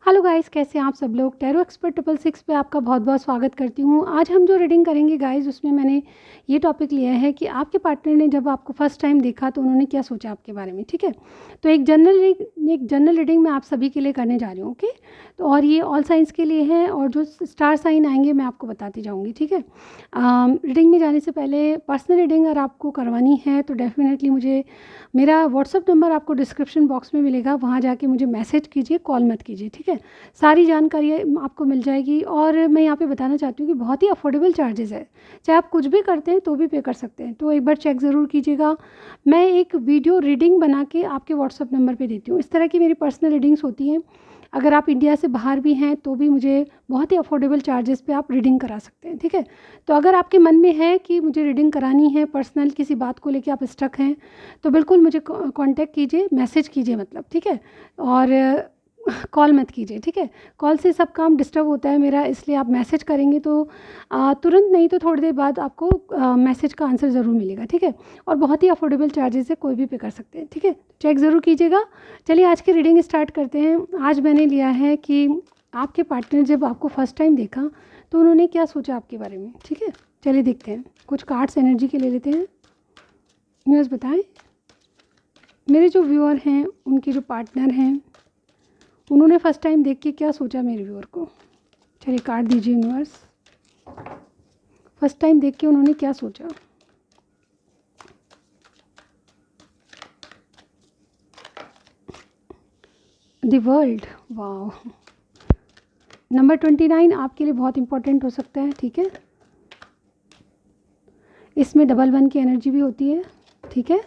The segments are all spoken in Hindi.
हेलो गाइस, कैसे हैं आप सब लोग। टैरो एक्सपर्ट 666 पे आपका बहुत बहुत स्वागत करती हूँ। आज हम जो रीडिंग करेंगे गाइस, उसमें मैंने ये टॉपिक लिया है कि आपके पार्टनर ने जब आपको फर्स्ट टाइम देखा तो उन्होंने क्या सोचा आपके बारे में। ठीक है, तो एक जनरल रीडिंग मैं आप सभी के लिए करने जा रही हूँ। ओके, तो और ये ऑल साइंस के लिए है और जो स्टार साइन आएंगे मैं आपको बताती जाऊँगी। ठीक है, रीडिंग में जाने से पहले पर्सनल रीडिंग अगर आपको करवानी है तो डेफिनेटली मुझे मेरा व्हाट्सअप नंबर आपको डिस्क्रिप्शन बॉक्स में मिलेगा, वहाँ जाके मुझे मैसेज कीजिए, कॉल मत कीजिए। ठीक है, सारी जानकारी आपको मिल जाएगी। और मैं यहाँ पे बताना चाहती हूँ कि बहुत ही अफोर्डेबल चार्जेस है, चाहे आप कुछ भी करते हैं तो भी पे कर सकते हैं। तो एक बार चेक ज़रूर कीजिएगा। मैं एक वीडियो रीडिंग बना के आपके व्हाट्सअप नंबर पे देती हूँ। इस तरह की मेरी पर्सनल रीडिंग्स होती हैं। अगर आप इंडिया से बाहर भी हैं तो भी मुझे बहुत ही अफोर्डेबल चार्जेस पे आप रीडिंग करा सकते हैं। ठीक है, तो अगर आपके मन में है कि मुझे रीडिंग करानी है, पर्सनल किसी बात को लेके आप स्टक हैं, तो बिल्कुल मुझे कांटेक्ट कीजिए, मैसेज कीजिए मतलब। ठीक है, और कॉल मत कीजिए। ठीक है, कॉल से सब काम डिस्टर्ब होता है मेरा, इसलिए आप मैसेज करेंगे तो तुरंत नहीं तो थोड़ी देर बाद आपको मैसेज का आंसर ज़रूर मिलेगा। ठीक है, और बहुत ही अफोर्डेबल चार्जेस है, कोई भी पे कर सकते हैं। ठीक है, चेक ज़रूर कीजिएगा। चलिए आज की रीडिंग स्टार्ट करते हैं। आज मैंने लिया है कि आपके पार्टनर जब आपको फर्स्ट टाइम देखा तो उन्होंने क्या सोचा आपके बारे में। ठीक है, चलिए देखते हैं। कुछ कार्ड्स एनर्जी के ले लेते हैं। व्यूअर्स बताएं, मेरे जो व्यूअर हैं, उनके जो पार्टनर हैं, उन्होंने फर्स्ट टाइम देख के क्या सोचा मेरे व्यूअर को। चलिए कार्ड दीजिए यूनिवर्स। फर्स्ट टाइम देख के उन्होंने क्या सोचा। द वर्ल्ड, वाह। नंबर 29 आपके लिए बहुत इंपॉर्टेंट हो सकता है। ठीक है, इसमें डबल 1 की एनर्जी भी होती है। ठीक है,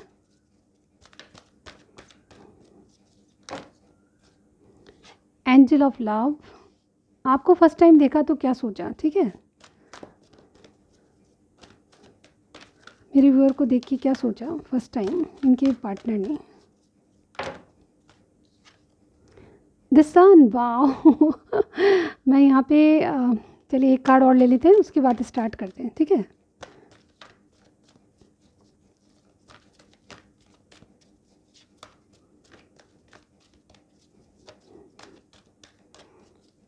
एंजल ऑफ लव, आपको फर्स्ट टाइम देखा तो क्या सोचा। ठीक है, मेरे व्यूअर को देख के क्या सोचा फर्स्ट टाइम इनके पार्टनर ने। द सन, वाह। मैं यहाँ पे चलिए एक कार्ड और ले लेते हैं, उसके बाद स्टार्ट करते हैं। ठीक है,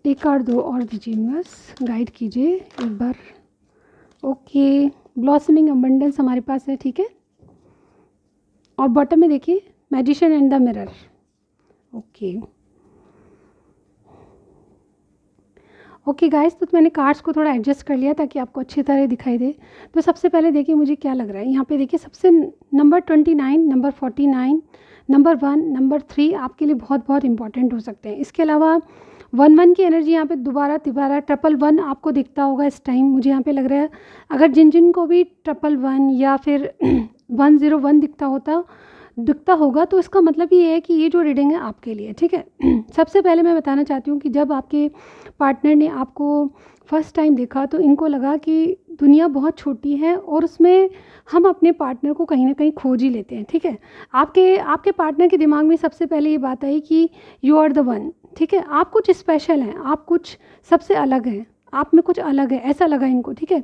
एक कार्ड दो और दीजिए यूनिवर्स, गाइड कीजिए एक बार। ओके, ब्लॉसमिंग अबंडेंस हमारे पास है। ठीक है, और बॉटम में देखिए magician and the mirror. Okay okay guys, तो मैंने कार्ड्स को थोड़ा एडजस्ट कर लिया ताकि आपको अच्छी तरह दिखाई दे। तो सबसे पहले देखिए मुझे क्या लग रहा है यहाँ पे। देखिए सबसे नंबर 29, नंबर 49, नंबर 1, नंबर 3 आपके लिए बहुत बहुत इंपॉर्टेंट हो सकते हैं। इसके अलावा 1 की एनर्जी यहाँ पे दोबारा तिबारा ट्रिपल 1 आपको दिखता होगा इस टाइम, मुझे यहाँ पे लग रहा है। अगर जिन जिन को भी ट्रिपल 1 या फिर 101 दिखता होगा तो इसका मतलब ये है कि ये जो रीडिंग है आपके लिए। ठीक है, सबसे पहले मैं बताना चाहती हूँ कि जब आपके पार्टनर ने आपको फर्स्ट टाइम देखा तो इनको लगा कि दुनिया बहुत छोटी है और उसमें हम अपने पार्टनर को कहीं ना कहीं खोज ही लेते हैं। ठीक है, आपके आपके पार्टनर के दिमाग में सबसे पहले ये बात आई कि यू आर द वन। ठीक है, आप कुछ स्पेशल हैं, आप कुछ सबसे अलग हैं, आप में कुछ अलग है, ऐसा लगा इनको। ठीक है,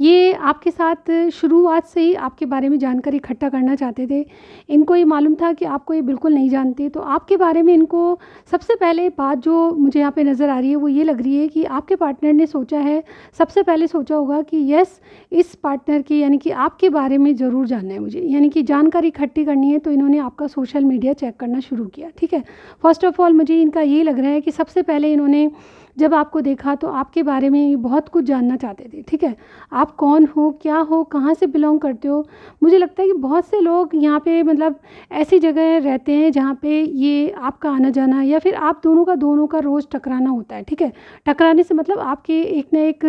ये आपके साथ शुरुआत से ही आपके बारे में जानकारी इकट्ठा करना चाहते थे। इनको ये मालूम था कि आपको ये बिल्कुल नहीं जानते, तो आपके बारे में इनको सबसे पहले बात जो मुझे यहाँ पे नज़र आ रही है वो ये लग रही है कि आपके पार्टनर ने सोचा है, सबसे पहले सोचा होगा कि यस, इस पार्टनर की यानी कि आपके बारे में ज़रूर जानना है मुझे, यानी कि जानकारी इकट्ठी करनी है। तो इन्होंने आपका सोशल मीडिया चेक करना शुरू किया। ठीक है, फर्स्ट ऑफ ऑल मुझे इनका ये लग रहा है कि सबसे पहले इन्होंने जब आपको देखा तो आपके बारे में बहुत कुछ जानना चाहते थे। ठीक है, आप कौन हो, क्या हो, कहाँ से बिलोंग करते हो। मुझे लगता है कि बहुत से लोग यहाँ पे मतलब ऐसी जगह रहते हैं जहाँ पे ये आपका आना जाना या फिर आप दोनों का रोज़ टकराना होता है। ठीक है, टकराने से मतलब आपके एक ना एक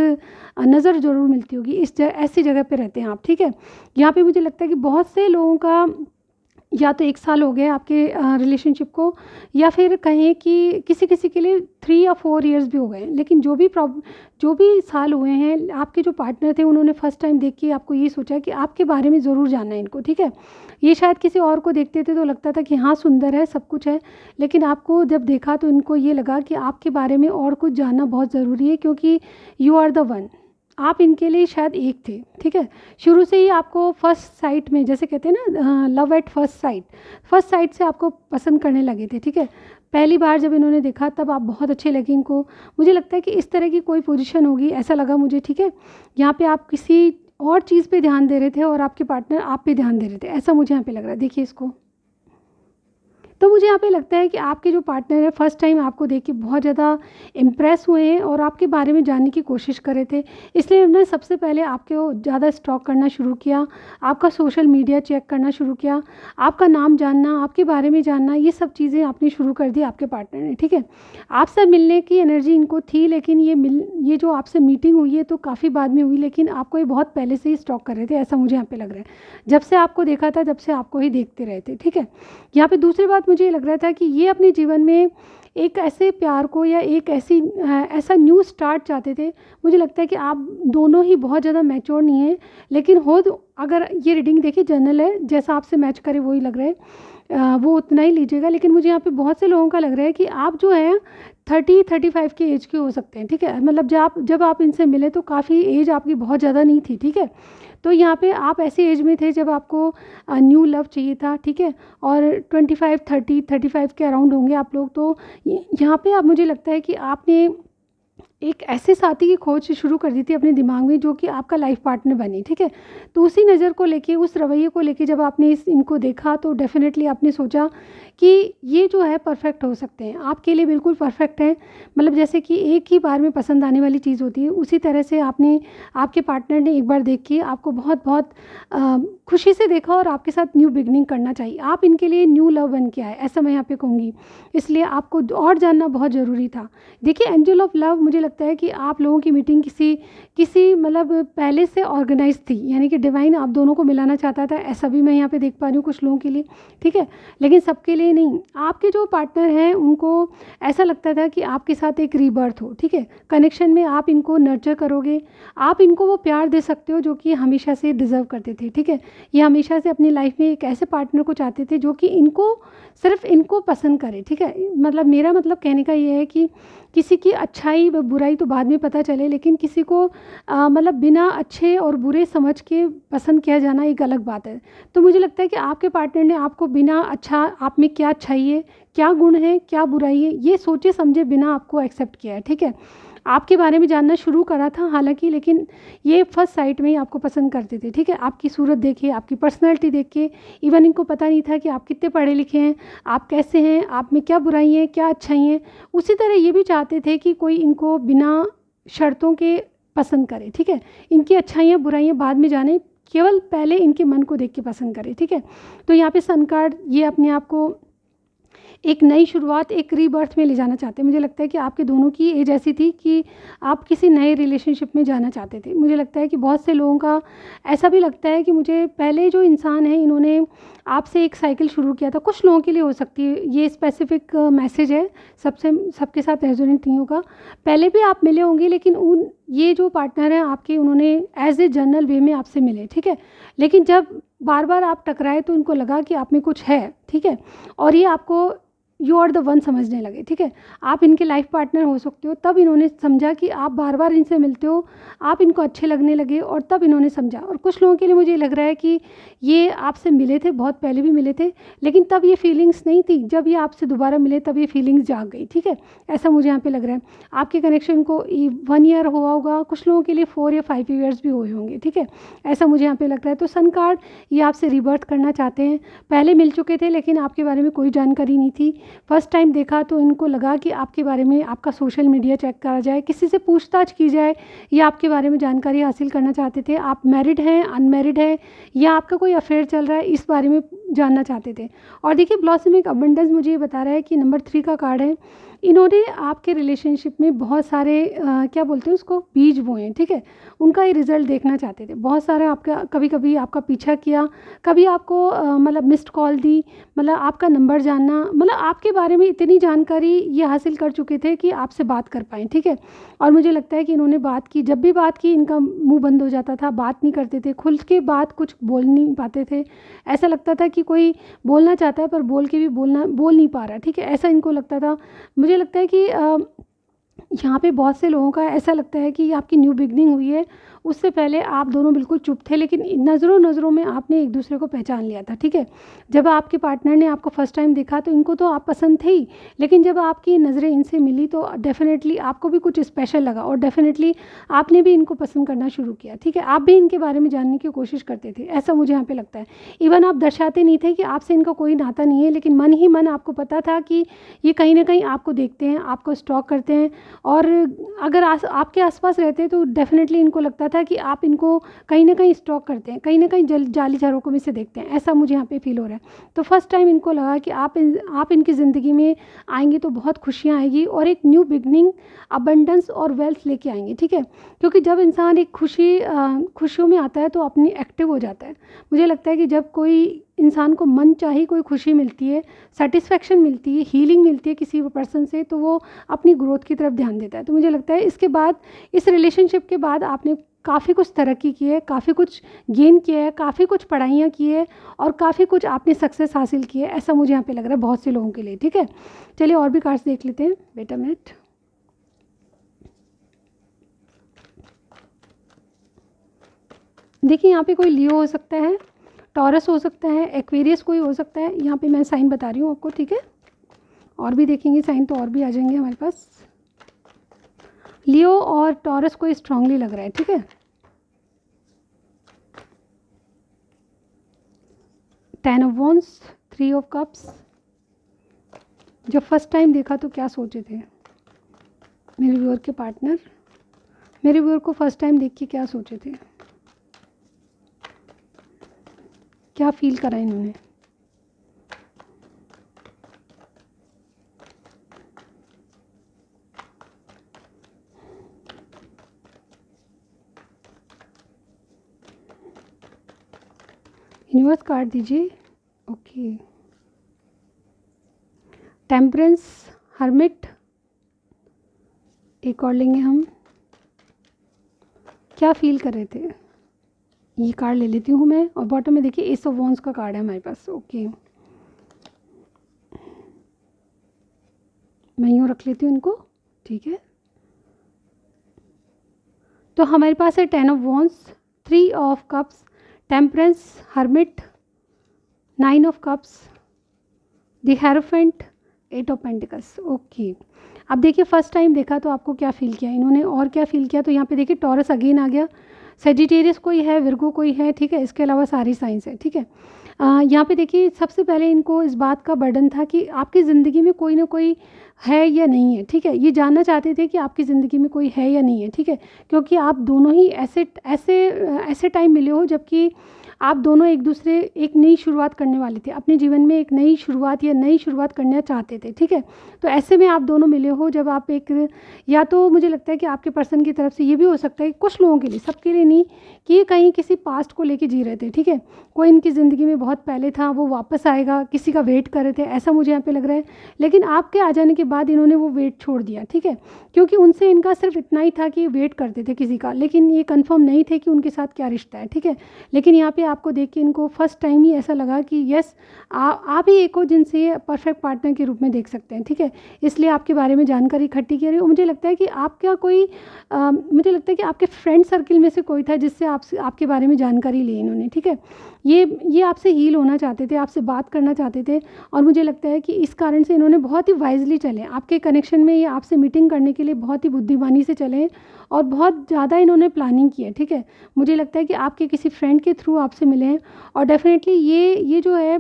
नज़र ज़रूर मिलती होगी, ऐसी जगह पे रहते हैं आप। ठीक है, यहाँ पे मुझे लगता है कि बहुत से लोगों का या तो 1 साल हो गए आपके रिलेशनशिप को, या फिर कहें कि किसी किसी के लिए 3 या 4 इयर्स भी हो गए। लेकिन जो भी साल हुए हैं, आपके जो पार्टनर थे उन्होंने फर्स्ट टाइम देख के आपको ये सोचा कि आपके बारे में ज़रूर जानना है इनको। ठीक है, ये शायद किसी और को देखते थे तो लगता था कि हाँ सुंदर है, सब कुछ है, लेकिन आपको जब देखा तो इनको ये लगा कि आपके बारे में और कुछ जानना बहुत ज़रूरी है, क्योंकि यू आर द वन, आप इनके लिए शायद एक थे। ठीक है, शुरू से ही आपको फर्स्ट साइट में, जैसे कहते हैं ना लव एट फर्स्ट साइट से आपको पसंद करने लगे थे। ठीक है, पहली बार जब इन्होंने देखा तब आप बहुत अच्छे लगे इनको। मुझे लगता है कि इस तरह की कोई पोजीशन होगी, ऐसा लगा मुझे, ठीक है। यहाँ पे आप किसी और चीज़ पे ध्यान दे रहे थे और आपके पार्टनर आप पे ध्यान दे रहे थे, ऐसा मुझे यहाँ पे लग रहा है। देखिए इसको, तो मुझे यहाँ पे लगता है कि आपके जो पार्टनर है फर्स्ट टाइम आपको देख के बहुत ज़्यादा इम्प्रेस हुए हैं और आपके बारे में जानने की कोशिश कर रहे थे, इसलिए उन्होंने सबसे पहले आपको ज़्यादा स्टॉक करना शुरू किया, आपका सोशल मीडिया चेक करना शुरू किया, आपका नाम जानना, आपके बारे में जानना, ये सब चीज़ें आपने शुरू कर दी आपके पार्टनर ने, ठीक है। आपसे मिलने की एनर्जी इनको थी, लेकिन ये जो आपसे मीटिंग हुई है तो काफ़ी बाद में हुई, लेकिन आपको ये बहुत पहले से ही स्टॉक कर रहे थे, ऐसा मुझे यहाँ पे लग रहा है। जब से आपको देखा था, जब से आपको ही देखते रहे थे, ठीक है। यहाँ पे दूसरी बात मुझे लग रहा था कि ये अपने जीवन में एक ऐसे प्यार को या एक ऐसा न्यू स्टार्ट चाहते थे। मुझे लगता है कि आप दोनों ही बहुत ज़्यादा मैच्योर नहीं हैं, लेकिन अगर ये रीडिंग देखिए जनरल है, जैसा आपसे मैच करे वही लग रहा है, वो उतना ही लीजिएगा। लेकिन मुझे यहाँ पे बहुत से लोगों का लग रहा है कि आप जो है 30-35 की एज के हो सकते हैं, ठीक है। मतलब जब आप इनसे मिले तो काफ़ी एज आपकी बहुत ज़्यादा नहीं थी, ठीक है। तो यहाँ पे आप ऐसी एज में थे जब आपको न्यू लव चाहिए था, ठीक है। और 25-30-35 के अराउंड होंगे आप लोग। तो यहाँ पे आप, मुझे लगता है कि आपने एक ऐसे साथी की खोज शुरू कर दी थी अपने दिमाग में जो कि आपका लाइफ पार्टनर बने, ठीक है। तो उसी नज़र को लेके, उस रवैये को लेके जब आपने इनको देखा तो डेफिनेटली आपने सोचा कि ये जो है परफेक्ट हो सकते हैं, आपके लिए बिल्कुल परफेक्ट है। मतलब जैसे कि एक ही बार में पसंद आने वाली चीज़ होती है, उसी तरह से आपके पार्टनर ने एक बार देख के आपको बहुत बहुत खुशी से देखा और आपके साथ न्यू बिगनिंग करना चाहिए। आप इनके लिए न्यू लव बन के आए, ऐसा मैं यहाँ पे कहूँगी। इसलिए आपको और जानना बहुत ज़रूरी था। देखिए एंजल ऑफ लव, मुझे लगता है कि आप लोगों की मीटिंग किसी मतलब पहले से ऑर्गेनाइज थी, यानी कि डिवाइन आप दोनों को मिलाना चाहता था, ऐसा भी मैं यहाँ पे देख पा रही हूँ कुछ लोगों के लिए, ठीक है। लेकिन सबके लिए नहीं। आपके जो पार्टनर हैं उनको ऐसा लगता था कि आपके साथ एक रीबर्थ हो, ठीक है। कनेक्शन में आप इनको नर्चर करोगे, आप इनको वो प्यार दे सकते हो जो कि हमेशा से डिज़र्व करते थे, ठीक है। ये हमेशा से अपनी लाइफ में एक ऐसे पार्टनर को चाहते थे जो कि सिर्फ इनको पसंद करे, ठीक है। मतलब मेरा मतलब कहने का ये है कि किसी की अच्छाई व बुराई तो बाद में पता चले, लेकिन किसी को मतलब बिना अच्छे और बुरे समझ के पसंद किया जाना एक अलग बात है। तो मुझे लगता है कि आपके पार्टनर ने आपको बिना आप में क्या अच्छाई है, क्या गुण है, क्या बुराई है, ये सोचे समझे बिना आपको एक्सेप्ट किया है, ठीक है। आपके बारे में जानना शुरू करा था हालांकि, लेकिन ये फर्स्ट साइट में ही आपको पसंद करते थे, ठीक है। आपकी सूरत देख के, आपकी पर्सनैलिटी देख के, इवन इनको पता नहीं था कि आप कितने पढ़े लिखे हैं, आप कैसे हैं, आप में क्या बुराई हैं, क्या अच्छाई हैं। उसी तरह ये भी चाहते थे कि कोई इनको बिना शर्तों के पसंद करे, ठीक है। इनकी अच्छाइयाँ बुराइयाँ बाद में जाने, केवल पहले इनके मन को देख के पसंद करे, ठीक है। तो यहाँ पे सन कार्ड ये अपने आप को एक नई शुरुआत, एक रीबर्थ में ले जाना चाहते हैं। मुझे लगता है कि आपके दोनों की एज ऐसी थी कि आप किसी नए रिलेशनशिप में जाना चाहते थे। मुझे लगता है कि बहुत से लोगों का ऐसा भी लगता है कि मुझे पहले जो इंसान है इन्होंने आपसे एक साइकिल शुरू किया था। कुछ लोगों के लिए हो सकती है ये स्पेसिफिक मैसेज है, सबके साथ रेजोनेट नहीं होगा। पहले भी आप मिले होंगे, लेकिन ये जो पार्टनर हैं आपके, उन्होंने एज ए जनरल वे में आपसे मिले, ठीक है। लेकिन जब बार बार आप टकराए तो उनको लगा कि आप में कुछ है, ठीक है। और ये आपको यू आर द वन समझने लगे, ठीक है। आप इनके लाइफ पार्टनर हो सकते हो। तब इन्होंने समझा कि आप बार बार इनसे मिलते हो, आप इनको अच्छे लगने लगे, और तब इन्होंने समझा। और कुछ लोगों के लिए मुझे लग रहा है कि ये आपसे मिले थे, बहुत पहले भी मिले थे, लेकिन तब ये फीलिंग्स नहीं थी। जब ये आपसे दोबारा मिले तब ये फीलिंग्स जाग गई, ठीक है। ऐसा मुझे यहाँ पे लग रहा है। आपके कनेक्शन को 1 ईयर हुआ होगा, कुछ लोगों के लिए 4 या 5 ईयर्स भी हुए होंगे, ठीक है। ऐसा मुझे यहाँ पे लग रहा है। तो सन कार्ड ये आपसे रिबर्थ करना चाहते हैं। पहले मिल चुके थे लेकिन आपके बारे में कोई जानकारी नहीं थी। फर्स्ट टाइम देखा तो इनको लगा कि आपके बारे में आपका सोशल मीडिया चेक करा जाए, किसी से पूछताछ की जाए, या आपके बारे में जानकारी हासिल करना चाहते थे। आप मैरिड हैं, अनमैरिड है, या आपका कोई अफेयर चल रहा है, इस बारे में जानना चाहते थे। और देखिए ब्लॉसमिंग अबंडेंस मुझे ये बता रहा है कि नंबर 3 का कार्ड है। इन्होंने आपके रिलेशनशिप में बहुत सारे क्या बोलते हैं उसको, बीज बोए हैं, ठीक है। उनका ये रिज़ल्ट देखना चाहते थे। बहुत सारे आपका, कभी कभी आपका पीछा किया, कभी आपको मतलब मिस्ड कॉल दी, मतलब आपका नंबर जानना, मतलब आपके बारे में इतनी जानकारी ये हासिल कर चुके थे कि आपसे बात कर पाएँ, ठीक है। और मुझे लगता है कि इन्होंने बात की, जब भी बात की इनका मुंह बंद हो जाता था, बात नहीं करते थे, खुल के बात कुछ बोल नहीं पाते थे। ऐसा लगता था कि कोई बोलना चाहता है पर बोल के भी बोल नहीं पा रहा, ठीक है। ऐसा इनको लगता था। मुझे लगता है कि यहाँ पे बहुत से लोगों का ऐसा लगता है कि आपकी न्यू बिगनिंग हुई है, उससे पहले आप दोनों बिल्कुल चुप थे, लेकिन नज़रों में आपने एक दूसरे को पहचान लिया था, ठीक है। जब आपके पार्टनर ने आपको फर्स्ट टाइम देखा तो इनको तो आप पसंद थे ही, लेकिन जब आपकी नज़रें इनसे मिली तो डेफ़िनेटली आपको भी कुछ स्पेशल लगा और डेफ़िनेटली आपने भी इनको पसंद करना शुरू किया, ठीक है। आप भी इनके बारे में जानने की कोशिश करते थे, ऐसा मुझे यहाँ पे लगता है। इवन आप दर्शाते नहीं थे कि आपसे इनका कोई नाता नहीं है, लेकिन मन ही मन आपको पता था कि ये कहीं ना कहीं आपको देखते हैं, आपको स्टॉक करते हैं, और अगर आपके आसपास रहते तो डेफ़िनेटली इनको लगता था कि आप इनको कहीं ना कहीं स्टॉक करते हैं, कहीं ना कहीं जाली झरोकों में से देखते हैं, ऐसा मुझे यहाँ पे फील हो रहा है। तो फर्स्ट टाइम इनको लगा कि आप इनकी ज़िंदगी में आएंगे तो बहुत खुशियाँ आएगी और एक न्यू बिगनिंग, अबंडेंस और वेल्थ लेके आएंगे, ठीक है। क्योंकि जब इंसान एक खुशियों में आता है तो अपनी एक्टिव हो जाता है। मुझे लगता है कि जब कोई इंसान को मन चाही कोई खुशी मिलती है, सेटिस्फेक्शन मिलती है, हीलिंग मिलती है किसी पर्सन से, तो वो अपनी ग्रोथ की तरफ ध्यान देता है। तो मुझे लगता है इसके बाद, इस रिलेशनशिप के बाद आपने काफ़ी कुछ तरक्की की है, काफ़ी कुछ गेन किया है, काफ़ी कुछ पढ़ाइयाँ की है और काफ़ी कुछ आपने सक्सेस हासिल की है, ऐसा मुझे यहाँ पे लग रहा है बहुत से लोगों के लिए, ठीक है। चलिए और भी कार्ड्स देख लेते हैं। Wait a minute. देखिए यहाँ पे कोई लियो हो सकता है, टॉरस हो सकता है, एक्वेरियस कोई हो सकता है। यहाँ पे मैं साइन बता रही हूँ आपको, ठीक है। और भी देखेंगे साइन तो और भी आ जाएंगे हमारे पास। लियो और टॉरस कोई स्ट्रांगली लग रहा है, ठीक है। 10 ऑफ वॉन्ड्स, 3 ऑफ कप्स। जब फर्स्ट टाइम देखा तो क्या सोचे थे मेरे व्यूअर के पार्टनर, मेरे व्यूअर को फर्स्ट टाइम देख के क्या सोचे थे, क्या फील करा इन्होंने। यूनिवर्स कार्ड दीजिए। ओके, टेम्परेंस, हर्मिट, एक और लेंगे हम। क्या फील कर रहे थे, ये कार्ड ले लेती हूँ मैं। और बॉटम में देखिए एस ऑफ वॉन्ड्स का कार्ड है हमारे पास। ओके, मैं यूँ रख लेती हूँ इनको, ठीक है। तो हमारे पास है 10 of wands, 3 of cups, temperance, hermit, 9 of cups, the hierophant, 8 of pentacles. Okay, अब देखिए फर्स्ट टाइम देखा तो आपको क्या फील किया इन्होंने और क्या फील किया। तो यहाँ पे देखिए टॉरस अगेन आ गया, सेजिटेरियस कोई है, विर्गो कोई है, ठीक है। इसके अलावा सारी साइंस है, ठीक है। यहाँ पे देखिए सबसे पहले इनको इस बात का बर्डन था कि आपकी ज़िंदगी में कोई ना कोई है या नहीं है, ठीक है। ये जानना चाहते थे कि आपकी ज़िंदगी में कोई है या नहीं है, ठीक है। क्योंकि आप दोनों ही ऐसे टाइम मिले हो जबकि आप दोनों एक दूसरे एक नई शुरुआत करने वाले थे, अपने जीवन में एक नई शुरुआत या नई शुरुआत करना चाहते थे, ठीक है। तो ऐसे में आप दोनों मिले हो जब आप एक, या तो मुझे लगता है कि आपके पर्सन की तरफ से ये भी हो सकता है कि कुछ लोगों के लिए, सबके लिए नहीं, कि ये कहीं किसी पास्ट को लेके जी रहे थे, ठीक है। कोई इनकी ज़िंदगी में बहुत पहले था, वो वापस आएगा, किसी का वेट कर रहे थे, ऐसा मुझे यहाँ पे लग रहा है। लेकिन आपके आ जाने के बाद इन्होंने वो वेट छोड़ दिया, ठीक है। क्योंकि उनसे इनका सिर्फ इतना ही था कि वेट करते थे किसी का, लेकिन ये कंफर्म नहीं थे कि उनके साथ क्या रिश्ता है, ठीक है। लेकिन यहाँ पे आपको देख के इनको फर्स्ट टाइम ही ऐसा लगा कि यस, आप ही एक हो जिनसे ये परफेक्ट पार्टनर के रूप में देख सकते हैं, ठीक है। इसलिए आपके बारे में जानकारी इकट्ठी की रही हो। मुझे लगता है कि आपका कोई मुझे लगता है कि आपके फ्रेंड सर्कल में से कोई था जिससे आपके बारे में जानकारी ली इन्होंने, ठीक है। ये आपसे हील होना चाहते थे, आपसे बात करना चाहते थे, और मुझे लगता है कि इस कारण से इन्होंने बहुत ही वाइजली चले आपके कनेक्शन में, ये आपसे मीटिंग करने के लिए बहुत ही बुद्धिमानी से चले और बहुत ज़्यादा इन्होंने प्लानिंग की है, ठीक है। मुझे लगता है कि आपके किसी फ्रेंड के थ्रू आपसे मिले हैं और डेफिनेटली ये जो है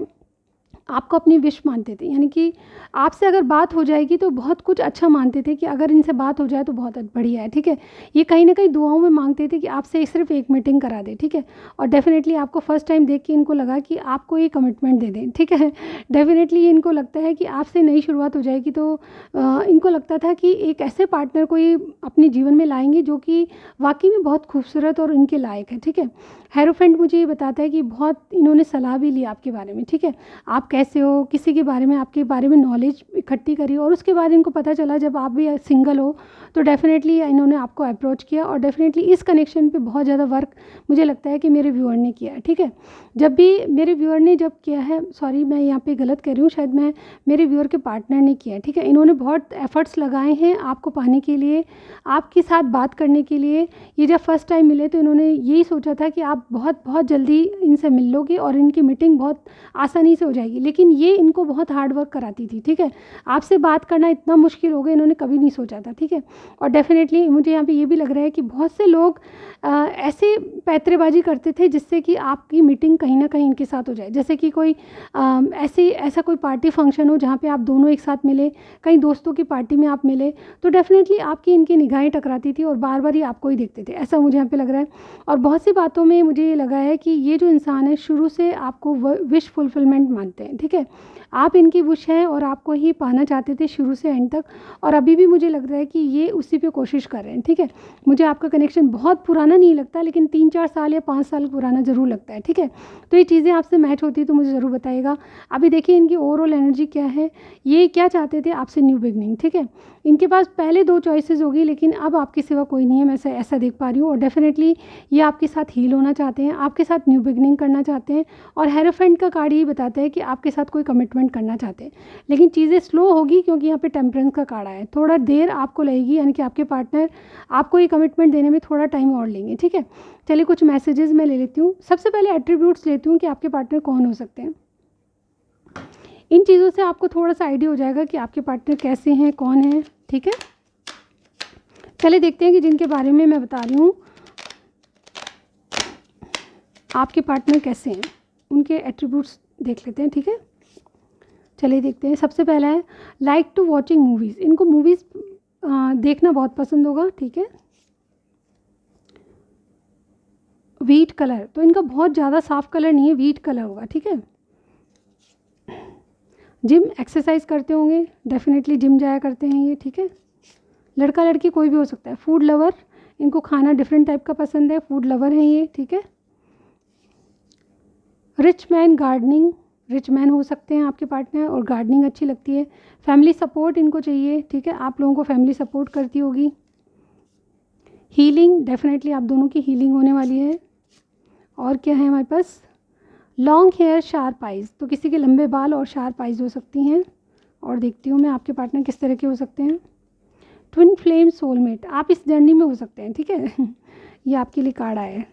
आपको अपनी विश मानते थे, यानी कि आपसे अगर बात हो जाएगी तो बहुत कुछ अच्छा मानते थे कि अगर इनसे बात हो जाए तो बहुत बढ़िया है, ठीक है। ये कहीं ना कहीं दुआओं में मांगते थे कि आपसे सिर्फ एक मीटिंग करा दे, ठीक है। और डेफिनेटली आपको फर्स्ट टाइम देख के इनको लगा कि आपको ये कमिटमेंट दे दें, ठीक है। डेफिनेटली इनको लगता है कि आपसे नई शुरुआत हो जाएगी, तो इनको लगता था कि एक ऐसे पार्टनर को ये अपने जीवन में लाएंगे जो कि वाकई में बहुत खूबसूरत और इनके लायक है, ठीक है। हेरोफेंट मुझे ये बताता है कि बहुत इन्होंने सलाह भी ली आपके बारे में, ठीक है। आप कैसे हो, किसी के बारे में, आपके बारे में नॉलेज इकट्ठी करी, और उसके बाद इनको पता चला जब आप भी सिंगल हो तो डेफ़िनेटली इन्होंने आपको अप्रोच किया और डेफ़िनेटली इस कनेक्शन पे बहुत ज़्यादा वर्क मुझे लगता है कि मेरे व्यूअर ने किया है, ठीक है। जब भी मेरे व्यूअर ने जब किया है, सॉरी मैं यहाँ पे गलत कह रही हूँ, शायद मैं मेरे व्यूअर के पार्टनर ने किया है, ठीक है। इन्होंने बहुत एफ़र्ट्स लगाए हैं आपको पाने के लिए, आपके साथ बात करने के लिए। ये जब फर्स्ट टाइम मिले तो इन्होंने यही सोचा था कि आप बहुत बहुत जल्दी इनसे मिल लोगे और इनकी मीटिंग बहुत आसानी से हो जाएगी, लेकिन ये इनको बहुत हार्ड वर्क कराती थी, ठीक है। आपसे बात करना इतना मुश्किल हो गया, इन्होंने कभी नहीं सोचा था, ठीक है। और डेफ़िनेटली मुझे यहाँ पे ये भी लग रहा है कि बहुत से लोग ऐसे पैतरेबाजी करते थे जिससे कि आपकी मीटिंग कहीं ना कहीं इनके साथ हो जाए। जैसे कि कोई ऐसा कोई पार्टी फंक्शन हो जहाँ पे आप दोनों एक साथ मिले, कहीं दोस्तों की पार्टी में आप मिले, तो डेफ़िनेटली आपकी इनकी निगाहें टकराती थी और बार बार ही आपको ही देखते थे, ऐसा मुझे यहाँ पे लग रहा है। और बहुत सी बातों में मुझे ये लगा है कि ये जो इंसान है शुरू से आपको विश फुलफिलमेंट मानते हैं, ठीक है। आप इनकी विश हैं और आपको ही पाना चाहते थे शुरू से एंड तक, और अभी भी मुझे लग रहा है कि ये उसी पे कोशिश कर रहे हैं, ठीक है। मुझे आपका कनेक्शन बहुत पुराना नहीं लगता, लेकिन 3-4 साल या 5 साल पुराना ज़रूर लगता है, ठीक है। तो ये चीज़ें आपसे मैच होती है तो मुझे ज़रूर बताइएगा। अभी देखिए इनकी ओवरऑल एनर्जी क्या है, ये क्या चाहते थे आपसे, न्यू बिगनिंग, ठीक है। इनके पास पहले 2 चॉइसेस होगी, लेकिन अब आपके सिवा कोई नहीं है, मैं ऐसा देख पा रही हूँ। और डेफिनेटली ये आपके साथ हील होना चाहते हैं, आपके साथ न्यू बिगनिंग करना चाहते हैं। और हेरोफेंट का कार्ड यही बताता है कि आपके साथ कोई कमिटमेंट करना चाहते हैं, लेकिन चीज़ें स्लो होगी क्योंकि यहाँ पे टेम्परेंस का कार्ड आया है। थोड़ा देर आपको लगेगी, यानी कि आपके पार्टनर आपको ये कमिटमेंट देने में थोड़ा टाइम और लेंगे, ठीक है। चलिए कुछ मैसेजेस मैं ले लेती हूँ। सबसे पहले एट्रीब्यूट्स लेती हूँ कि आपके पार्टनर कौन हो सकते हैं। इन चीज़ों से आपको थोड़ा सा आइडिया हो जाएगा कि आपके पार्टनर कैसे हैं, कौन है, ठीक है। चलिए देखते हैं कि जिनके बारे में मैं बता रही हूँ आपके पार्टनर कैसे हैं, उनके एट्रीब्यूट्स देख लेते हैं, ठीक है। चलिए देखते हैं। सबसे पहला है लाइक टू वॉचिंग मूवीज़। इनको मूवीज़ देखना बहुत पसंद होगा, ठीक है। व्हीट कलर, तो इनका बहुत ज़्यादा साफ कलर नहीं है, व्हीट कलर होगा, ठीक है। जिम एक्सरसाइज करते होंगे, डेफिनेटली जिम जाया करते हैं ये, ठीक है। लड़का लड़की कोई भी हो सकता है। फूड लवर, इनको खाना डिफरेंट टाइप का पसंद है, फूड लवर हैं ये, ठीक है। Rich man, gardening, rich man हो सकते हैं आपके पार्टनर और गार्डनिंग अच्छी लगती है। फैमिली सपोर्ट इनको चाहिए, ठीक है। आप लोगों को फैमिली सपोर्ट करती होगी। हीलिंग, डेफिनेटली आप दोनों की हीलिंग होने वाली है। और क्या है हमारे पास, लॉन्ग हेयर, शार्प आइज़, तो किसी के लंबे बाल और शार्प आइज़ हो सकती हैं। और देखती हूँ मैं आपके पार्टनर किस तरह के हो सकते हैं। ट्विन फ्लेम, सोलमेट, आप इस जर्नी में हो सकते हैं, ठीक है। ये आपके लिए कार्ड आया है।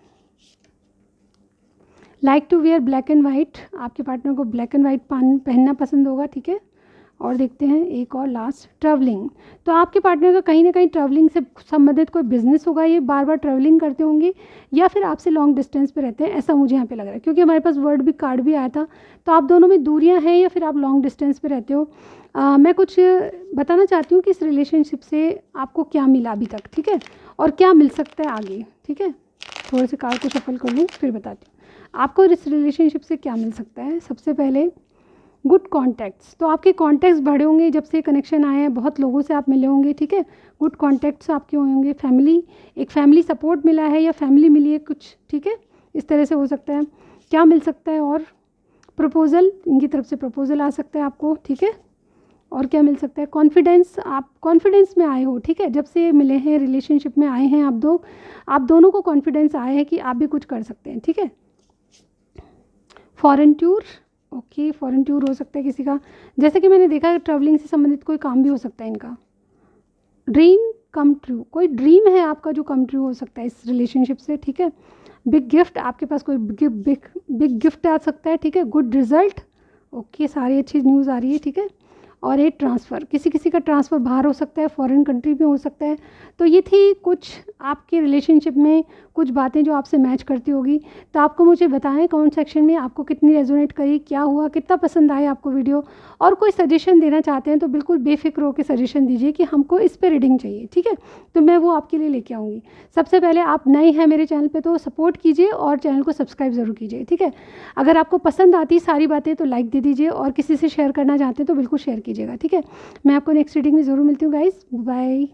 Like to wear black and white, आपके पार्टनर को ब्लैक एंड वाइट पहनना पसंद होगा, ठीक है। और देखते हैं एक और लास्ट, ट्रैवलिंग, तो आपके पार्टनर का कहीं ना कहीं ट्रैवलिंग से संबंधित कोई बिजनेस होगा, ये बार बार ट्रैवलिंग करते होंगे या फिर आपसे लॉन्ग डिस्टेंस पे रहते हैं, ऐसा मुझे यहाँ पे लग रहा है, क्योंकि हमारे पास वर्ड भी कार्ड भी आया था। तो आप दोनों में दूरियाँ हैं या फिर आप लॉन्ग डिस्टेंस पे रहते हो। मैं कुछ बताना चाहती हूँ कि इस रिलेशनशिप से आपको क्या मिला अभी तक, ठीक है, और क्या मिल सकता है आगे, ठीक है। थोड़े से कार्ड को शफल कर लूँ फिर बताती हूँ आपको इस रिलेशनशिप से क्या मिल सकता है। सबसे पहले गुड कॉन्टैक्ट्स, तो आपके कॉन्टैक्ट्स बढ़े होंगे जब से कनेक्शन आए हैं, बहुत लोगों से आप मिले होंगे, ठीक है। गुड कॉन्टैक्ट्स आपके होंगे। फैमिली, एक फैमिली सपोर्ट मिला है या फैमिली मिली है कुछ, ठीक है, इस तरह से हो सकता है। क्या मिल सकता है, और प्रपोज़ल, इनकी तरफ से प्रपोज़ल आ सकता है आपको, ठीक है। और क्या मिल सकता है, कॉन्फिडेंस, आप कॉन्फिडेंस में आए हो, ठीक है। जब से मिले हैं, रिलेशनशिप में आए हैं आप दोनों को कॉन्फिडेंस आया है कि आप भी कुछ कर सकते हैं, ठीक है। Foreign tour, okay, foreign tour हो सकता है किसी का, जैसे कि मैंने देखा ट्रैवलिंग से संबंधित कोई काम भी हो सकता है इनका। ड्रीम कम ट्रू, कोई ड्रीम है आपका जो कम ट्रू हो सकता है इस रिलेशनशिप से, ठीक है। बिग गिफ्ट, आपके पास कोई बिग गिफ्ट आ सकता है, ठीक है। गुड रिजल्ट, ओके, सारी अच्छी न्यूज़ आ रही है, ठीक है। और एक ट्रांसफ़र, किसी किसी का ट्रांसफ़र बाहर हो सकता है, फॉरेन कंट्री में हो सकता है। तो ये थी कुछ आपके रिलेशनशिप में कुछ बातें जो आपसे मैच करती होगी। तो आपको मुझे बताएं कमेंट सेक्शन में आपको कितनी रेजोनेट करी, क्या हुआ, कितना पसंद आया आपको वीडियो, और कोई सजेशन देना चाहते हैं तो बिल्कुल बेफिक्र होकर सजेशन दीजिए कि हमको इस पर रीडिंग चाहिए, ठीक है। तो मैं वो आपके लिए लेके आऊँगी। सबसे पहले आप नए हैं मेरे चैनल पर तो सपोर्ट कीजिए और चैनल को सब्सक्राइब ज़रूर कीजिए, ठीक है। अगर आपको पसंद आती सारी बातें तो लाइक दे दीजिए, और किसी से शेयर करना चाहते हैं तो बिल्कुल शेयर कीजिएगा, ठीक है। मैं आपको नेक्स्ट रीडिंग में ज़रूर मिलती हूँ गाइस, बाय।